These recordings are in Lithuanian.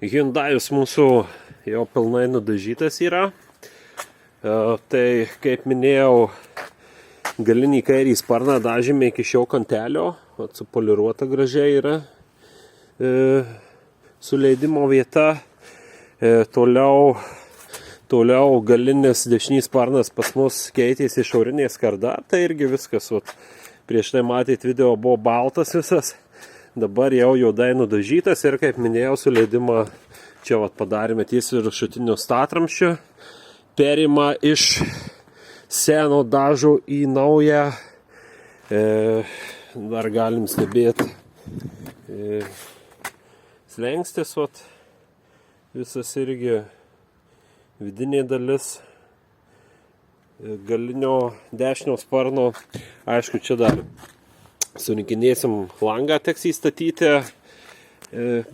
Hyundai'us mūsų jau pilnai nudažytas yra. Tai, kaip minėjau, galinį kairį sparną dažėme iki šio kantelio. Supoliruota gražiai yra suleidimo vieta. Toliau galinis dešinys sparnas pas mus keitėsi šiaurinė skarda. Tai irgi viskas. Prieš tai matėt video buvo baltas visas. Dabar jau juodai nudažytas ir, kaip minėjau, suleidimą čia padarėme tiesiai viršutiniu statramščiu. Perima iš seno dažo į naują. Dar galim stebėti slengstis, visas irgi vidinė dalis galinio dešinio sparno. Aišku, čia dar surinkinėsim langą, teks įstatyti,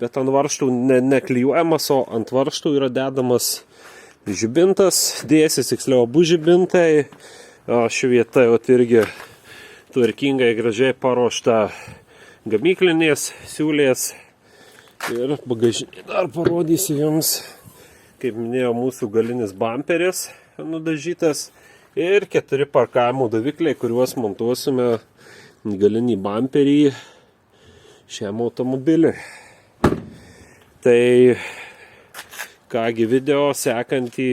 bet ant varžtų neklijuojamas, o ant varžtų yra dedamas žibintas, dėsis tiksliau abu žibintai. Ši vieta irgi tvarkingai gražiai paruošta gamyklinės siūlės. Ir bagažinį dar parodysiu jums, kaip minėjau, mūsų galinis bamperis nudažytas ir 4 parkavimo davikliai, kuriuos montuosime galinį bamperį šiam automobiliui. Tai kągi, video sekantį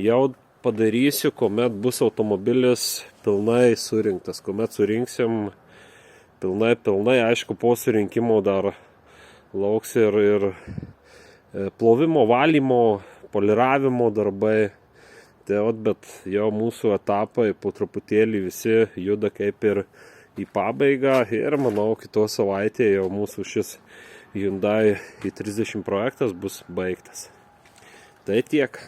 jau padarysiu, kuomet bus automobilis pilnai surinktas. Kuomet surinksim pilnai, aišku, po surinkimo dar lauks ir plovimo, valymo, poliravimo darbai. Bet jau mūsų etapai po truputėlį visi juda kaip ir į pabaigą ir manau, kitos savaitėje jau mūsų šis Hyundai i30 projektas bus baigtas. Tai tiek.